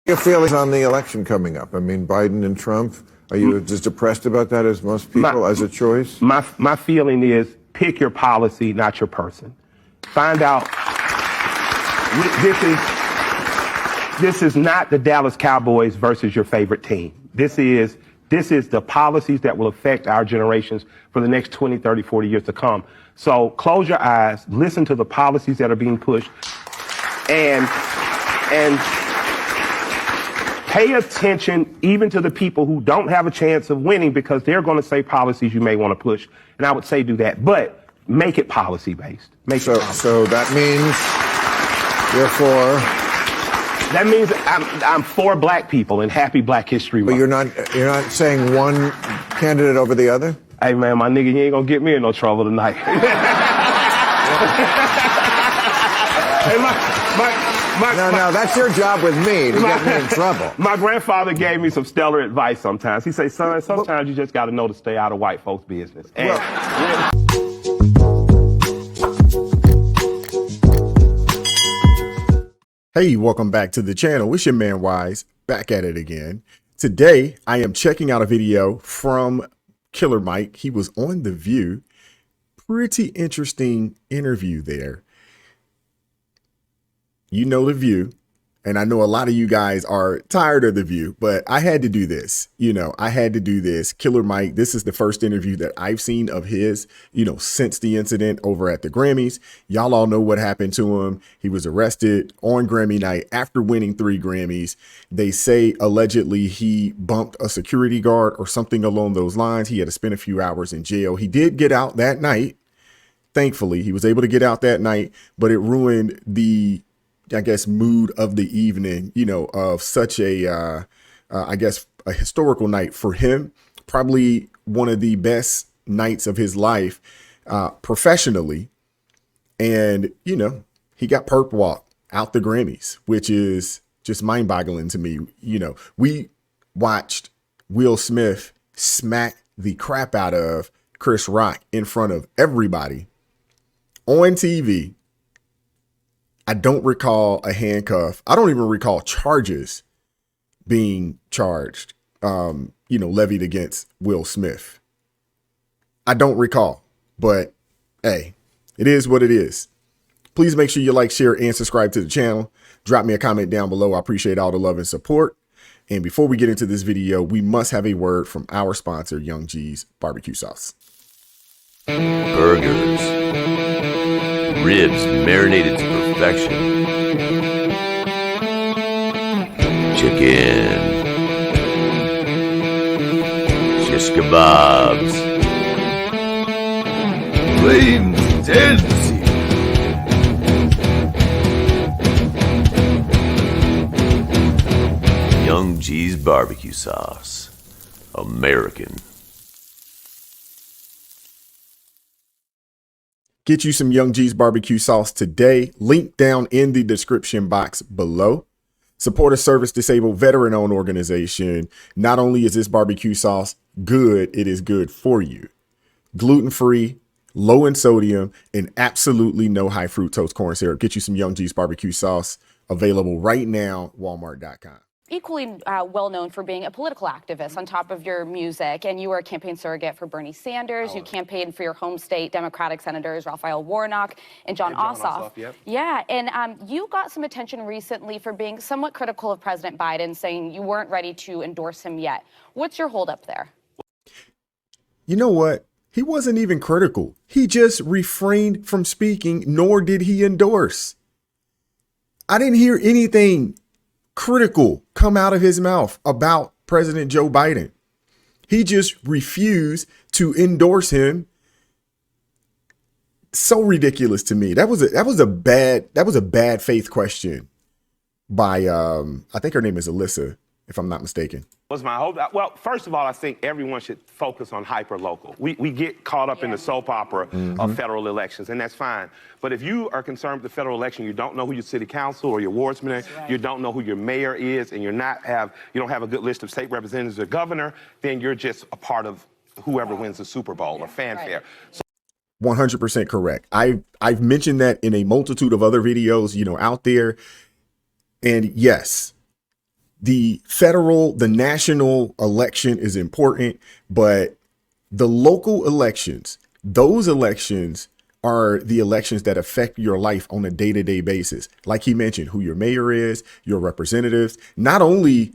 Your feelings on the election coming up? I mean, Biden and Trump. Are you as depressed about that as most people as a choice? My feeling is pick your policy, not your person. Find out. This is not the Dallas Cowboys versus your favorite team. This is the policies that will affect our generations for the next 20, 30, 40 years to come. So close your eyes, listen to the policies that are being pushed, and pay attention even to the people who don't have a chance of winning, because they're going to say policies you may want to push. And I would say do that, but make it policy-based. So that means you're for... That means I'm for black people and happy Black History Month. But you're not saying one candidate over the other? Hey, man, my nigga, you ain't going to get me in no trouble tonight. No, that's your job with me, to get me in trouble. My grandfather gave me some stellar advice sometimes. He said, son, sometimes you just got to know to stay out of white folks' business. Hey, welcome back to the channel. It's your man Wise, back at it again. Today, I am checking out a video from Killer Mike. He was on The View. Pretty interesting interview there. You know The View, and I know a lot of you guys are tired of The View, but I had to do this. I had to do this. Killer Mike, this is the first interview that I've seen of his, since the incident over at the Grammys. Y'all all know what happened to him. He was arrested on Grammy night after winning 3 Grammys. They say allegedly he bumped a security guard or something along those lines. He had to spend a few hours in jail. He did get out that night. Thankfully, he was able to get out that night, but it ruined the mood of the evening, of such a, a historical night for him. Probably one of the best nights of his life, professionally. And, he got perp walked out the Grammys, which is just mind boggling to me. We watched Will Smith smack the crap out of Chris Rock in front of everybody on TV. I don't recall a handcuff. I don't even recall charges being charged, levied against Will Smith. I don't recall, but hey, it is what it is. Please make sure you like, share, and subscribe to the channel. Drop me a comment down below. I appreciate all the love and support. And before we get into this video, we must have a word from our sponsor, Young G's Barbecue Sauce. Burgers. Ribs marinated to perfection. Chicken. Shish kebabs. Plain tendency. Young G's Barbecue Sauce. American. Get you some Young G's barbecue sauce today. Link down in the description box below. Support a service disabled veteran owned organization. Not only is this barbecue sauce good, it is good for you. Gluten free, low in sodium, and absolutely no high fructose corn syrup. Get you some Young G's barbecue sauce, available right now, walmart.com. Equally well known for being a political activist on top of your music, and you were a campaign surrogate for Bernie Sanders. You campaigned for your home state Democratic senators Raphael Warnock and John Ossoff. Yep. Yeah, and you got some attention recently for being somewhat critical of President Biden, saying you weren't ready to endorse him yet. What's your holdup there? You know what? He wasn't even critical. He just refrained from speaking, nor did he endorse. I didn't hear anything critical come out of his mouth about President Joe Biden. He just refused to endorse him. So ridiculous to me. That was a bad faith question by I think her name is Alyssa, if I'm not mistaken. Was my hope. Well, first of all, I think everyone should focus on hyper-local. We get caught up in the soap opera of federal elections, and that's fine. But if you are concerned with the federal election, you don't know who your city council or your wardsman is, you don't know who your mayor is, and you don't have a good list of state representatives or governor, then you're just a part of whoever wins the Super Bowl or fanfare. So 100% correct. I've mentioned that in a multitude of other videos, out there. And yes, the national election is important, but the local elections, those elections are the elections that affect your life on a day-to-day basis. Like he mentioned, who your mayor is, your representatives, not only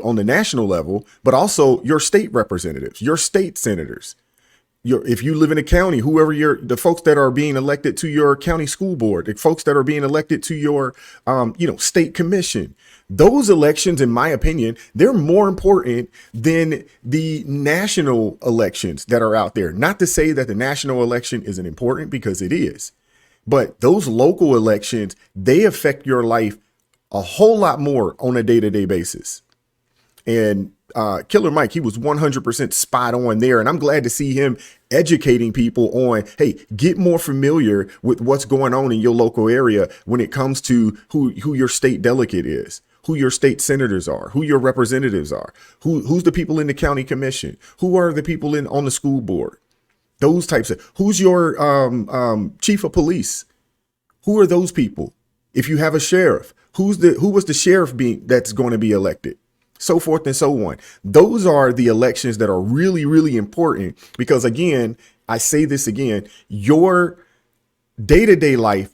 on the national level, but also your state representatives, your state senators. If you live in a county, the folks that are being elected to your county school board, the folks that are being elected to your, state commission, those elections, in my opinion, they're more important than the national elections that are out there. Not to say that the national election isn't important, because it is, but those local elections, they affect your life a whole lot more on a day-to-day basis. And Killer Mike, he was 100% spot on there. And I'm glad to see him educating people on, hey, get more familiar with what's going on in your local area when it comes to who your state delegate is, who your state senators are, who your representatives are, who's the people in the county commission, who are the people on the school board, those types of, who's your chief of police, who are those people? If you have a sheriff, who was the sheriff that's going to be elected? So forth and so on. Those are the elections that are really, really important, because again, I say this again, your day-to-day life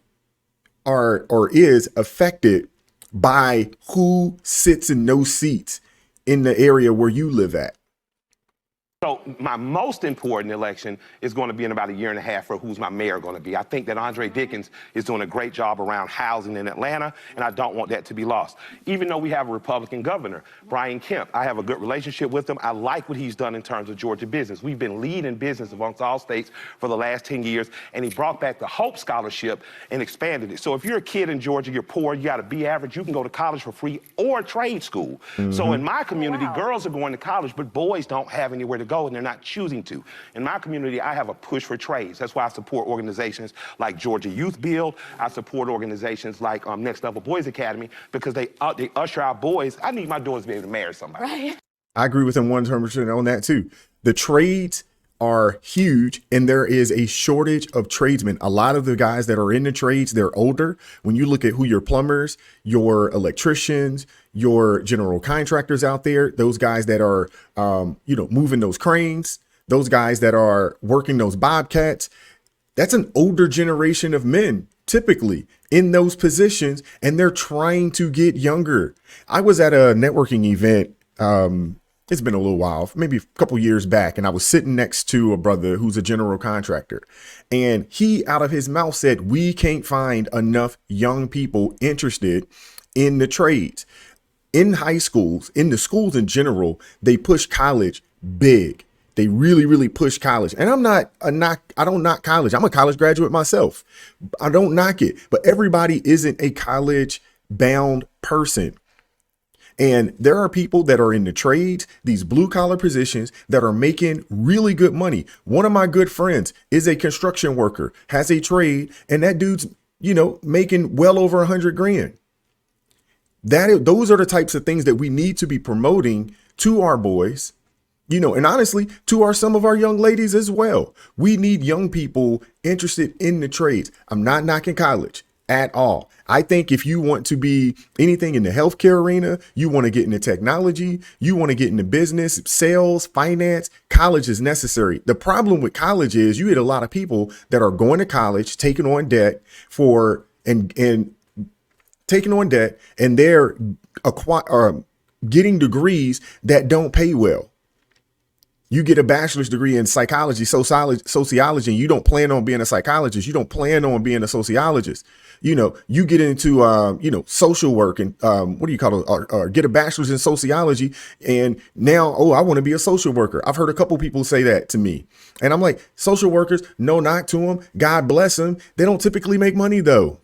is affected by who sits in those seats in the area where you live at. So my most important election is going to be in about a year and a half for who's my mayor going to be. I think that Andre Dickens is doing a great job around housing in Atlanta, and I don't want that to be lost. Even though we have a Republican governor, Brian Kemp, I have a good relationship with him. I like what he's done in terms of Georgia business. We've been leading business amongst all states for the last 10 years, and he brought back the Hope Scholarship and expanded it. So if you're a kid in Georgia, you're poor, you got a B average, you can go to college for free or trade school. So in my community, girls are going to college, but boys don't have anywhere to go, and they're not choosing to. In my community, I have a push for trades. That's why I support organizations like Georgia Youth Build. I support organizations like Next Level Boys Academy, because they usher our boys. I need my daughters to be able to marry somebody. Right. I agree with him 100% on that too. The trades are huge, and there is a shortage of tradesmen. A lot of the guys that are in the trades, they're older. When you look at who your plumbers, your electricians, your general contractors out there, those guys that are, moving those cranes, those guys that are working those bobcats, that's an older generation of men typically in those positions, and they're trying to get younger. I was at a networking event. It's been a little while, maybe a couple years back, and I was sitting next to a brother who's a general contractor, and he out of his mouth said, we can't find enough young people interested in the trades. In high schools, in the schools in general, they push college big. They really, really push college. And I don't knock college. I'm a college graduate myself. I don't knock it, but everybody isn't a college bound person. And there are people that are in the trades, these blue collar positions, that are making really good money. One of my good friends is a construction worker, has a trade, and that dude's, making well over 100 grand. Those are the types of things that we need to be promoting to our boys, and honestly, to some of our young ladies as well. We need young people interested in the trades. I'm not knocking college at all. I think if you want to be anything in the healthcare arena, you want to get into technology, you want to get into business, sales, finance, college is necessary. The problem with college is you get a lot of people that are going to college, taking on debt and they're getting degrees that don't pay well. You get a bachelor's degree in psychology, sociology, and you don't plan on being a psychologist. You don't plan on being a sociologist. You get into, social work and or get a bachelor's in sociology. And now, I want to be a social worker. I've heard a couple people say that to me. And I'm like, social workers, no knock to them. God bless them. They don't typically make money, though.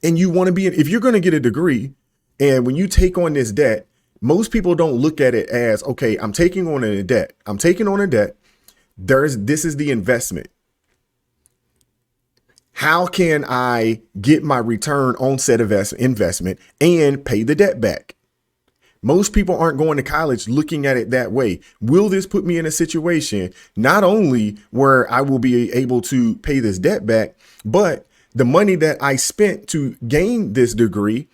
And you want to if you're going to get a degree, and when you take on this debt, most people don't look at it as, okay, I'm taking on a debt. This is the investment. How can I get my return on said investment and pay the debt back? Most people aren't going to college looking at it that way. Will this put me in a situation not only where I will be able to pay this debt back, but the money that I spent to gain this degree,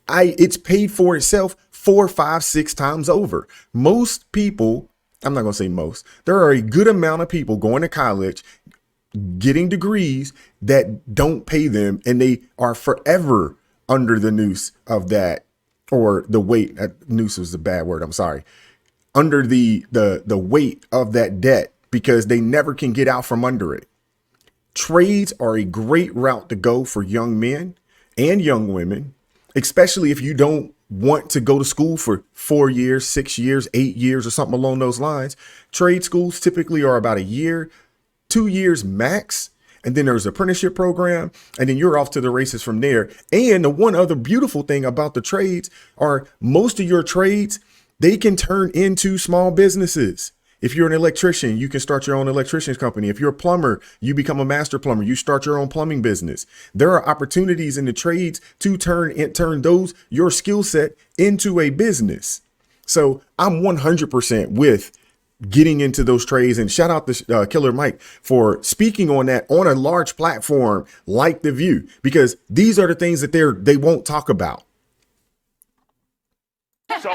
it's paid for itself 4, 5, 6 times over. Most people, I'm not going to say most, there are a good amount of people going to college, getting degrees that don't pay them, and they are forever under the noose of that, or the weight. Noose was a bad word. I'm sorry. Under the weight of that debt, because they never can get out from under it. Trades are a great route to go for young men and young women, especially if you don't want to go to school for 4 years, 6 years, 8 years, or something along those lines. Trade schools typically are about a year, 2 years max. And then there's an apprenticeship program, and then you're off to the races from there. And the one other beautiful thing about the trades are most of your trades, they can turn into small businesses. If you're an electrician, you can start your own electrician's company. If you're a plumber, you become a master plumber. You start your own plumbing business. There are opportunities in the trades to turn your skill set into a business. So I'm 100% with getting into those trades, and shout out to Killer Mike for speaking on that on a large platform like The View, because these are the things that they won't talk about. So,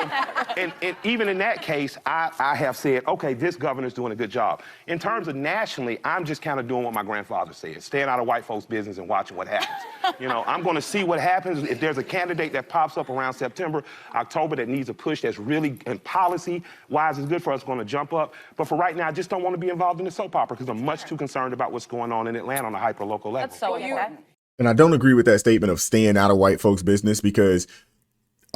and even in that case, I have said, okay, this governor's doing a good job. In terms of nationally, I'm just kind of doing what my grandfather said, staying out of white folks' business and watching what happens. You know, I'm going to see what happens. If there's a candidate that pops up around September, October that needs a push that's really, and policy-wise is good for us, going to jump up. But for right now, I just don't want to be involved in the soap opera because I'm much too concerned about what's going on in Atlanta on a hyper-local level. That's so important. And I don't agree with that statement of staying out of white folks' business, because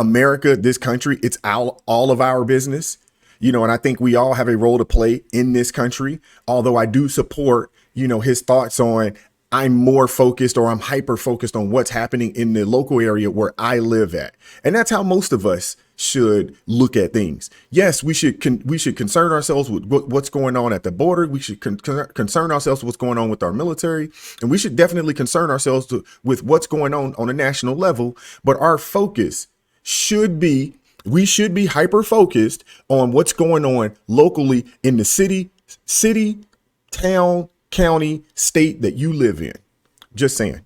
America, this country, it's all of our business, you know, and I think we all have a role to play in this country. Although I do support, you know, his thoughts on I'm more focused, or I'm hyper focused on what's happening in the local area where I live at. And that's how most of us should look at things. Yes, we should concern ourselves with what's going on at the border. We should concern ourselves with what's going on with our military. And we should definitely concern ourselves with what's going on a national level. But our focus we should be hyper focused on what's going on locally in the city, town, county, state that you live in. Just saying.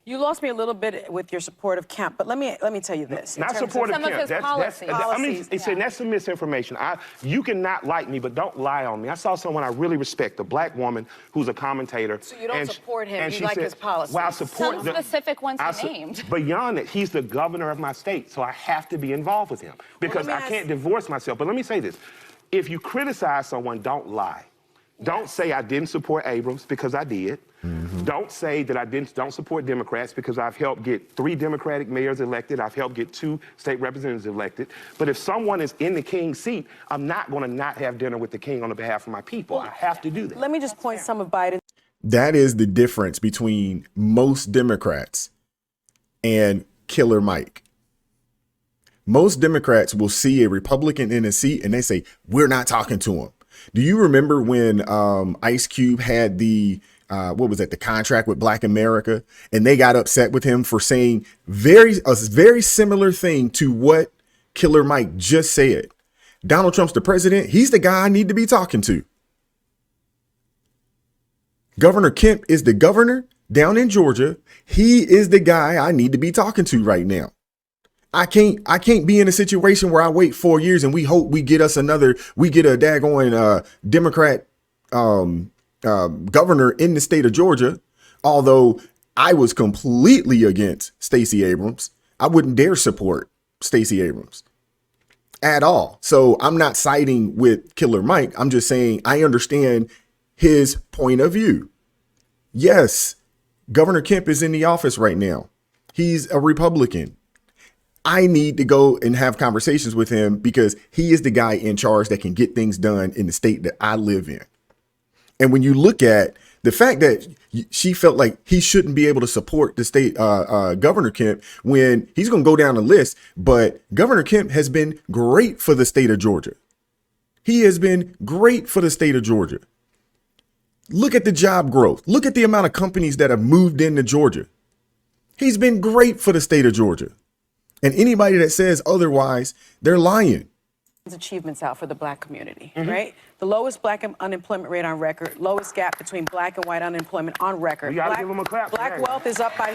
You lost me a little bit with your support of Kemp, but let me tell you this. Not support of some of Kemp. his policies. I mean, that's some misinformation. You cannot like me, but don't lie on me. I saw someone I really respect, a black woman who's a commentator. So you don't support him, and you she like said, his policies. Well, I support Some specific ones he named. Beyond that, he's the governor of my state, so I have to be involved with him because I can't divorce myself. But let me say this. If you criticize someone, don't lie. Don't say I didn't support Abrams, because I did. Mm-hmm. Don't say that I don't support Democrats, because I've helped get 3 Democratic mayors elected. I've helped get 2 state representatives elected. But if someone is in the king's seat, I'm not going to not have dinner with the king on behalf of my people. I have to do that. Let me just point some of Biden. That is the difference between most Democrats and Killer Mike. Most Democrats will see a Republican in a seat and they say, we're not talking to him. Do you remember when Ice Cube had the the contract with Black America, and they got upset with him for saying a very similar thing to what Killer Mike just said? Donald Trump's the president. He's the guy I need to be talking to. Governor Kemp is the governor down in Georgia. He is the guy I need to be talking to right now. I can't be in a situation where I wait 4 years and we hope we get a daggone Democrat governor in the state of Georgia. Although I was completely against Stacey Abrams. I wouldn't dare support Stacey Abrams at all. So I'm not siding with Killer Mike. I'm just saying I understand his point of view. Yes, Governor Kemp is in the office right now. He's a Republican. I need to go and have conversations with him because he is the guy in charge that can get things done in the state that I live in. And when you look at the fact that she felt like he shouldn't be able to support the state Governor Kemp when he's going to go down the list, but Governor Kemp has been great for the state of Georgia. He has been great for the state of Georgia. Look at the job growth. Look at the amount of companies that have moved into Georgia. He's been great for the state of Georgia. And anybody that says otherwise, they're lying. achievements out for the black community, right? The lowest black unemployment rate on record, lowest gap between black and white unemployment on record. We gotta give them a clap. Black wealth is up by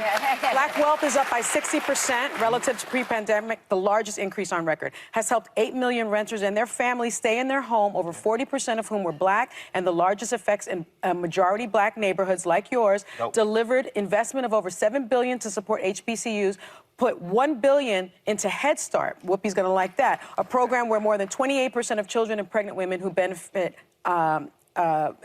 60% relative to pre-pandemic, the largest increase on record. Has helped 8 million renters and their families stay in their home, over 40% of whom were black, and the largest effects in majority black neighborhoods like yours. Delivered investment of over $7 billion to support HBCUs. Put $1 billion into Head Start. Whoopi's gonna like that. A program where more than 28% of children and pregnant women who benefit and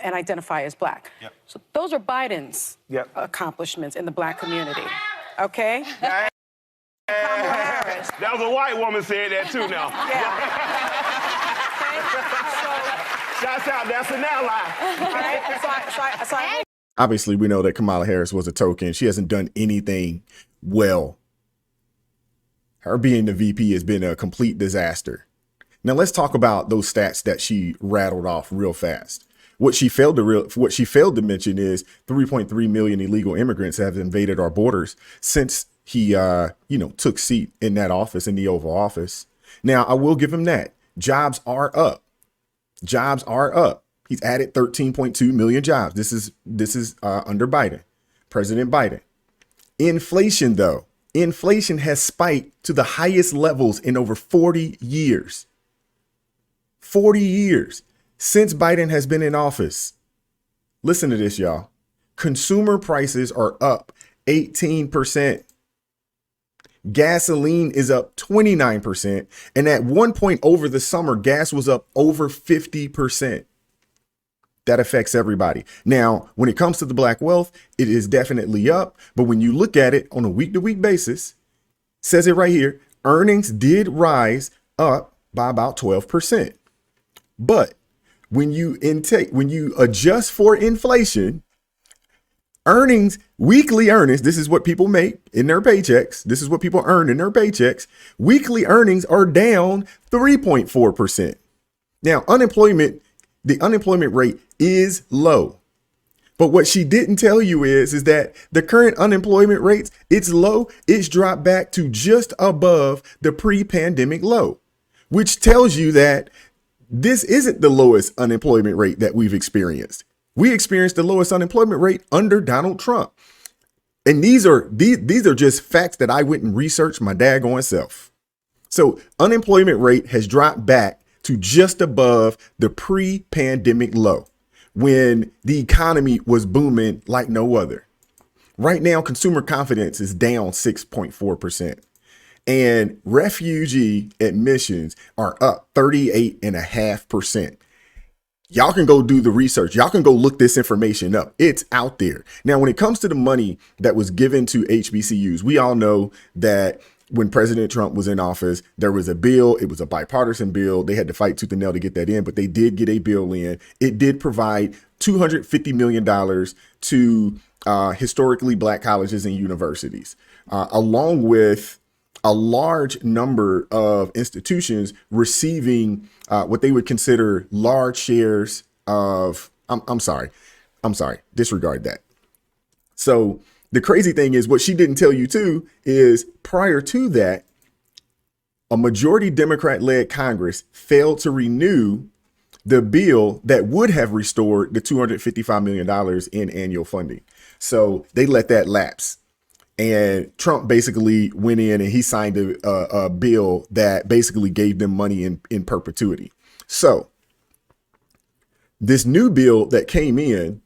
identify as black. So those are Biden's accomplishments in the black community. Okay? Kamala Harris. That was a white woman said that too now. Shouts out, that's an ally. Right? Obviously, we know that Kamala Harris was a token. She hasn't done anything well. Her being the VP has been a complete disaster. Now let's talk about those stats that she rattled off real fast. What she failed to mention is 3.3 million illegal immigrants have invaded our borders since he, took seat in that office, in the Oval Office. Now, I will give him that. Jobs are up. Jobs are up. He's added 13.2 million jobs. This is under Biden, President Biden. Inflation, though. Inflation has spiked to the highest levels in over 40 years. 40 years since Biden has been in office. Listen to this, y'all. Consumer prices are up 18%. Gasoline is up 29%. And at one point over the summer, gas was up over 50%. That affects everybody. Now, when it comes to the black wealth, it is definitely up. But when you look at it on a week-to-week basis, says it right here, earnings did rise up by about 12%. But when you adjust for inflation, weekly earnings, this is what people make in their paychecks. This is what people earn in their paychecks. Weekly earnings are down 3.4%. Now, the unemployment rate is low. But what she didn't tell you is that the current unemployment rates, it's low. It's dropped back to just above the pre-pandemic low, which tells you that this isn't the lowest unemployment rate that we've experienced. We experienced the lowest unemployment rate under Donald Trump. And these are just facts that I went and researched my daggone self. So unemployment rate has dropped back to just above the pre-pandemic low when the economy was booming like no other. Right now, consumer confidence is down 6.4%. And refugee admissions are up 38.5%. Y'all can go do the research. Y'all can go look this information up. It's out there. Now, when it comes to the money that was given to HBCUs, we all know that when President Trump was in office, there was a bill. It was a bipartisan bill. They had to fight tooth and nail to get that in, but they did get a bill in. It did provide $250 million to historically black colleges and universities, along with a large number of institutions receiving what they would consider large shares of, I'm sorry, disregard that. So the crazy thing is what she didn't tell you too is prior to that, a majority Democrat-led Congress failed to renew the bill that would have restored the $255 million in annual funding. So they let that lapse. And Trump basically went in and he signed a bill that basically gave them money in perpetuity. So this new bill that came in,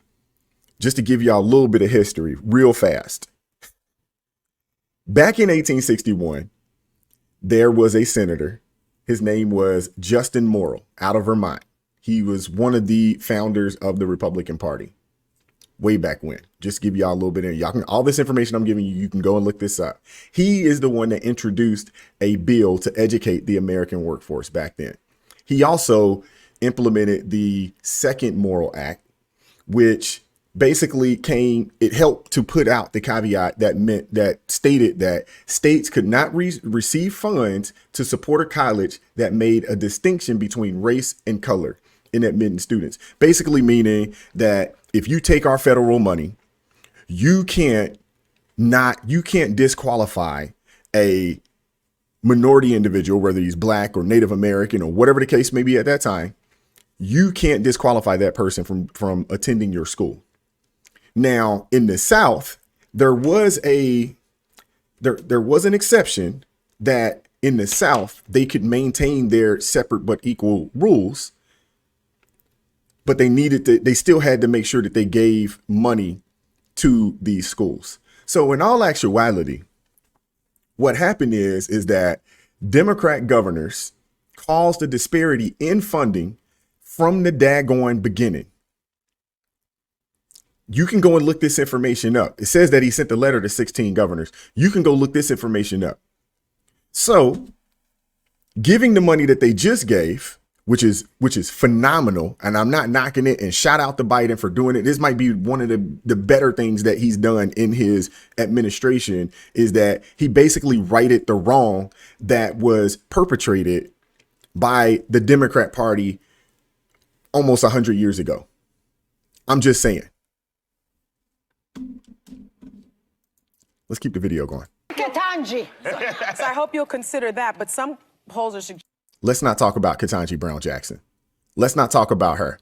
just to give y'all a little bit of history real fast. Back in 1861, there was a senator. His name was Justin Morrill out of Vermont. He was one of the founders of the Republican Party. Way back when, just give y'all a little bit of y'all can all this information I'm giving you, you can go and look this up. He is the one that introduced a bill to educate the American workforce back then. He also implemented the Second Morrill Act, which basically it helped to put out the caveat that stated that states could not receive funds to support a college that made a distinction between race and color in admitting students. Basically meaning that if you take our federal money, you can't disqualify a minority individual, whether he's black or Native American or whatever the case may be at that time, you can't disqualify that person from attending your school. Now, in the South, there was an exception that in the South, they could maintain their separate but equal rules, but they still had to make sure that they gave money to these schools. So in all actuality, what happened is that Democrat governors caused a disparity in funding from the daggone beginning. You can go and look this information up. It says that he sent the letter to 16 governors. You can go look this information up. So giving the money that they just gave, which is phenomenal, and I'm not knocking it, and shout out to Biden for doing it. This might be one of the better things that he's done in his administration, is that he basically righted the wrong that was perpetrated by the Democrat Party almost 100 years ago. I'm just saying. Let's keep the video going. Ketanji. So I hope you'll consider that, but some polls are suggesting. Let's not talk about Ketanji Brown Jackson. Let's not talk about her.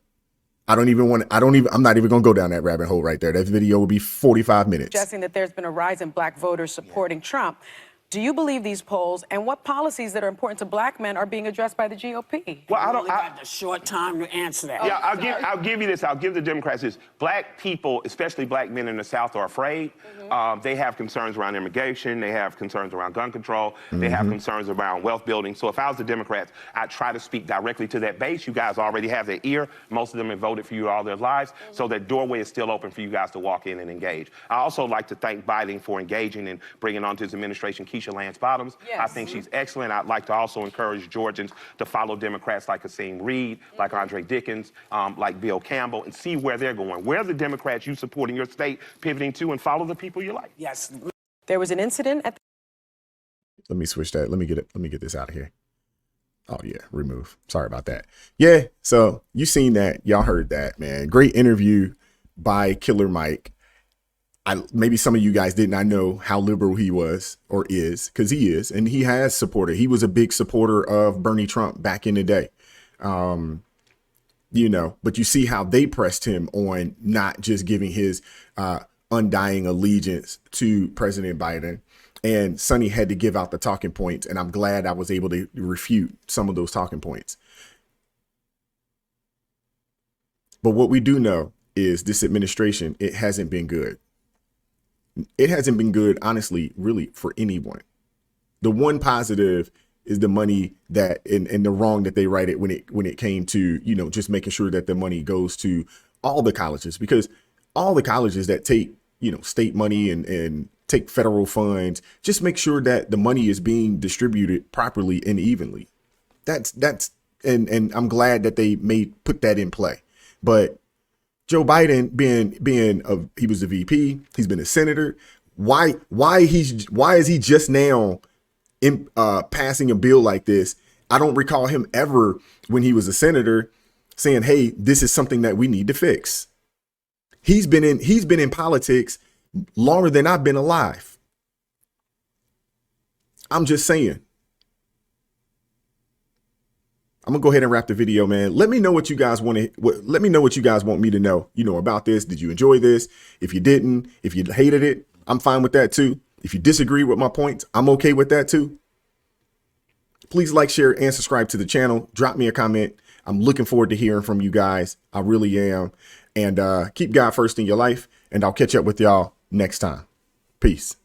I'm not even going to go down that rabbit hole right there. That video will be 45 minutes. Suggesting that there's been a rise in black voters supporting Trump. Do you believe these polls, and what policies that are important to black men are being addressed by the GOP? Well, I only got the short time to answer that. Yeah, I'll give you this. I'll give the Democrats this. Black people, especially black men in the South, are afraid. They have concerns around immigration. They have concerns around gun control. They have concerns around wealth building. So if I was the Democrats, I'd try to speak directly to that base. You guys already have their ear. Most of them have voted for you all their lives. So that doorway is still open for you guys to walk in and engage. I also like to thank Biden for engaging and bringing onto his administration Keisha Lance Bottoms. Yes. I think she's excellent. I'd like to also encourage Georgians to follow Democrats like Asim Reed, like Andre Dickens, like Bill Campbell, and see where they're going. Where are the Democrats you support in your state pivoting to, and follow the people you like? Yes. There was an incident at Let me switch that. Let me get this out of here. Oh yeah, remove. Sorry about that. Yeah, so you seen that. Y'all heard that, man. Great interview by Killer Mike. Maybe some of you guys did not know how liberal he was or is, because he is, and he has supported. He was a big supporter of Bernie Trump back in the day. You know, but you see how they pressed him on not just giving his undying allegiance to President Biden. And Sonny had to give out the talking points, and I'm glad I was able to refute some of those talking points. But what we do know is this administration, it hasn't been good. It hasn't been good, honestly, really, for anyone. The one positive is the money that and the wrong that they righted when it came to, you know, just making sure that the money goes to all the colleges, because all the colleges that take, you know, state money and take federal funds, just make sure that the money is being distributed properly and evenly. And I'm glad that they put that in play. But Joe Biden he was a VP, he's been a senator. Why is he just now passing a bill like this? I don't recall him ever, when he was a senator, saying, hey, this is something that we need to fix. He's been in politics longer than I've been alive. I'm just saying. I'm gonna go ahead and wrap the video, man. Let me know what you guys want to. Let me know what you guys want me to know. You know, about this. Did you enjoy this? If you didn't, if you hated it, I'm fine with that too. If you disagree with my points, I'm okay with that too. Please like, share, and subscribe to the channel. Drop me a comment. I'm looking forward to hearing from you guys. I really am. And keep God first in your life. And I'll catch up with y'all next time. Peace.